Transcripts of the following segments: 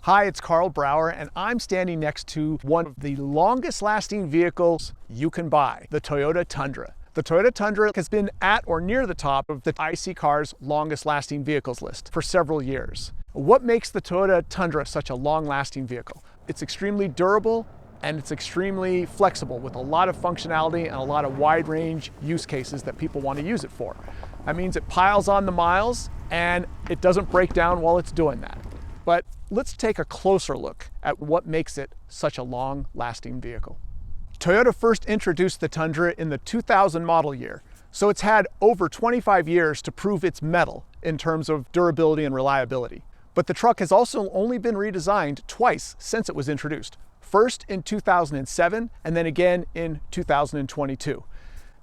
Hi, it's Carl Brower, and I'm standing next to one of the longest lasting vehicles you can buy, the Toyota Tundra. The Toyota Tundra has been at or near the top of the iSeeCars longest lasting vehicles list for several years. What makes the Toyota Tundra such a long lasting vehicle? It's extremely durable and it's extremely flexible with a lot of functionality and a lot of wide range use cases that people want to use it for. That means it piles on the miles and it doesn't break down while it's doing that. But let's take a closer look at what makes it such a long-lasting vehicle. Toyota first introduced the Tundra in the 2000 model year, so it's had over 25 years to prove its mettle in terms of durability and reliability. But the truck has also only been redesigned twice since it was introduced. First in 2007 and then again in 2022.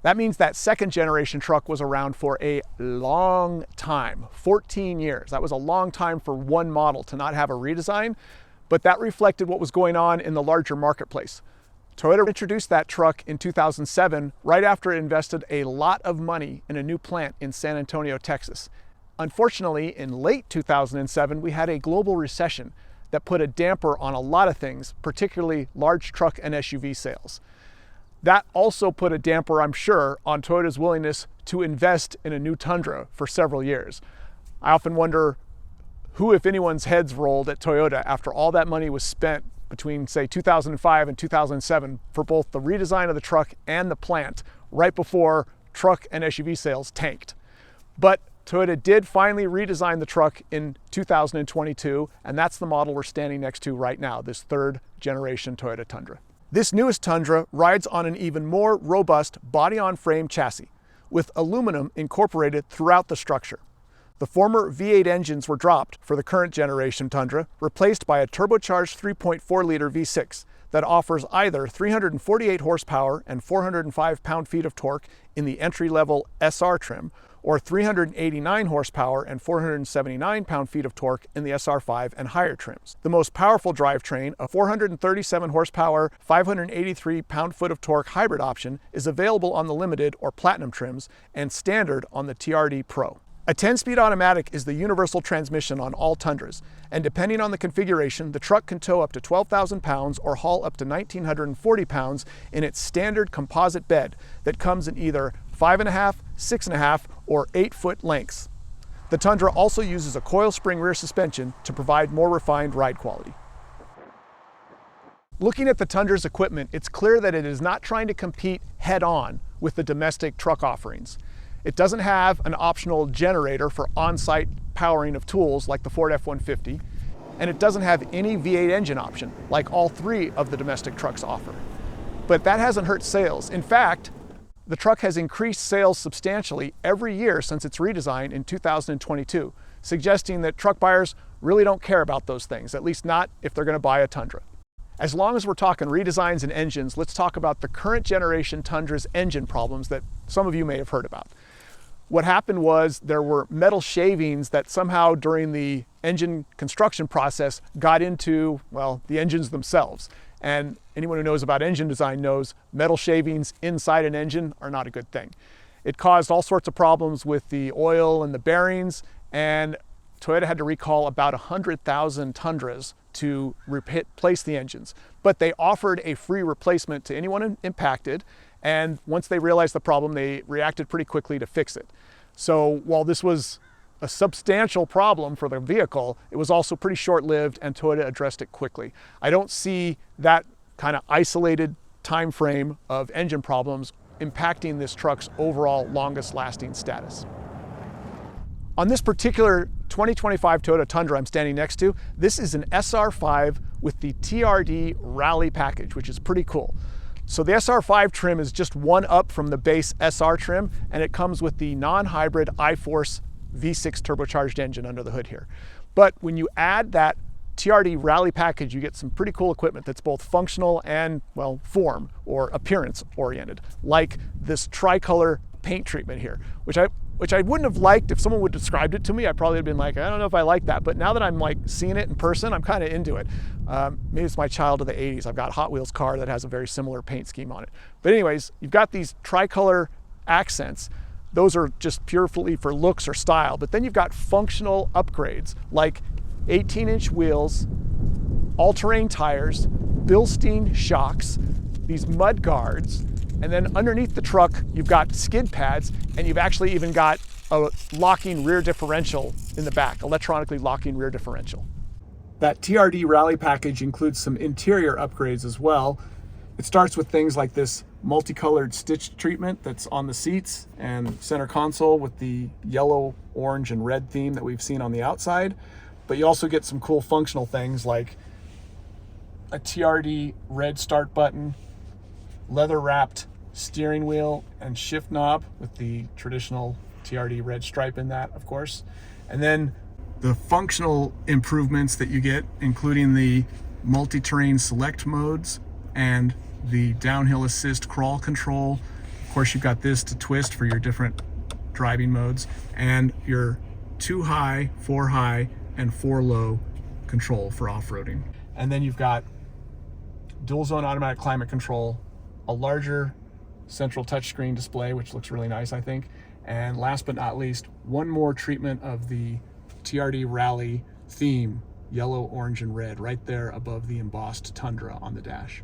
That means that second generation truck was around for a long time, 14 years. That was a long time for one model to not have a redesign, but that reflected what was going on in the larger marketplace. Toyota introduced that truck in 2007, right after it invested a lot of money in a new plant in San Antonio, Texas. Unfortunately, in late 2007, we had a global recession that put a damper on a lot of things, particularly large truck and SUV sales. That also put a damper, I'm sure, on Toyota's willingness to invest in a new Tundra for several years. I often wonder who, if anyone's, heads rolled at Toyota after all that money was spent between, say, 2005 and 2007 for both the redesign of the truck and the plant, right before truck and SUV sales tanked. But Toyota did finally redesign the truck in 2022, and that's the model we're standing next to right now, this third generation Toyota Tundra. This newest Tundra rides on an even more robust body-on-frame chassis, with aluminum incorporated throughout the structure. The former V8 engines were dropped for the current generation Tundra, replaced by a turbocharged 3.4-liter V6 that offers either 348 horsepower and 405 pound-feet of torque in the entry-level SR trim, or 389 horsepower and 479 pound-feet of torque in the SR5 and higher trims. The most powerful drivetrain, a 437 horsepower, 583 pound-foot of torque hybrid option, is available on the Limited or Platinum trims and standard on the TRD Pro. A 10-speed automatic is the universal transmission on all Tundras, and depending on the configuration, the truck can tow up to 12,000 pounds or haul up to 1,940 pounds in its standard composite bed that comes in either 5.5, 6.5, or 8-foot lengths. The Tundra also uses a coil spring rear suspension to provide more refined ride quality. Looking at the Tundra's equipment, it's clear that it is not trying to compete head-on with the domestic truck offerings. It doesn't have an optional generator for on-site powering of tools like the Ford F-150, and it doesn't have any V8 engine option like all three of the domestic trucks offer. But that hasn't hurt sales. In fact, the truck has increased sales substantially every year since its redesign in 2022, suggesting that truck buyers really don't care about those things, at least not if they're going to buy a Tundra. As long as we're talking redesigns and engines, let's talk about the current generation Tundra's engine problems that some of you may have heard about. What happened was there were metal shavings that somehow during the engine construction process got into, well, the engines themselves. And anyone who knows about engine design knows metal shavings inside an engine are not a good thing. It caused all sorts of problems with the oil and the bearings, and Toyota had to recall about 100,000 Tundras to replace the engines. But they offered a free replacement to anyone impacted, and once they realized the problem, they reacted pretty quickly to fix it. So while this was a substantial problem for the vehicle, it was also pretty short-lived, and Toyota addressed it quickly. I don't see that kind of isolated time frame of engine problems impacting this truck's overall longest lasting status. On this particular 2025 Toyota Tundra I'm standing next to, this is an SR5 with the TRD Rally package, which is pretty cool. So the SR5 trim is just one up from the base SR trim, and it comes with the non-hybrid iForce V6 turbocharged engine under the hood here. But when you add that TRD Rally package, you get some pretty cool equipment that's both functional and, well, form or appearance oriented, like this tricolor paint treatment here, which I wouldn't have liked if someone would have described it to me. I probably would have been like, I don't know if I like that. But now that I'm like seeing it in person, I'm kind of into it. Maybe it's my child of the 80s. I've got a Hot Wheels car that has a very similar paint scheme on it. But anyways, you've got these tricolor accents. Those are just purely for looks or style. But then you've got functional upgrades like 18-inch wheels, all-terrain tires, Bilstein shocks, these mud guards, and then underneath the truck, you've got skid pads, and you've actually even got a locking rear differential in the back, electronically locking rear differential. That TRD Rally package includes some interior upgrades as well. It starts with things like this multicolored stitch treatment that's on the seats and center console with the yellow, orange, and red theme that we've seen on the outside. But you also get some cool functional things like a TRD red start button, leather wrapped steering wheel and shift knob with the traditional TRD red stripe in that, of course. And then the functional improvements that you get, including the multi-terrain select modes and the downhill assist crawl control. Of course, you've got this to twist for your different driving modes, and your 2 high, 4 high, and 4 low control for off-roading. And then you've got dual zone automatic climate control, a larger central touchscreen display, which looks really nice, I think. And last but not least, one more treatment of the TRD Rally theme, yellow, orange, and red, right there above the embossed Tundra on the dash.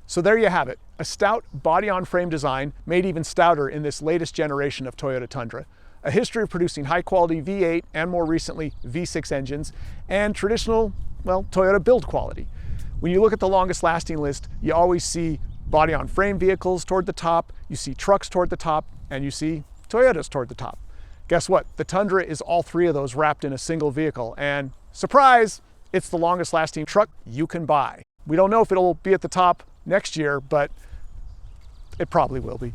So there you have it, a stout body-on-frame design made even stouter in this latest generation of Toyota Tundra. A history of producing high-quality V8 and more recently V6 engines, and traditional, well, Toyota build quality. When you look at the longest lasting list, you always see body-on-frame vehicles toward the top, you see trucks toward the top, and you see Toyotas toward the top. Guess what? The Tundra is all 3 of those wrapped in a single vehicle, and surprise, it's the longest lasting truck you can buy. We don't know if it'll be at the top next year, but it probably will be.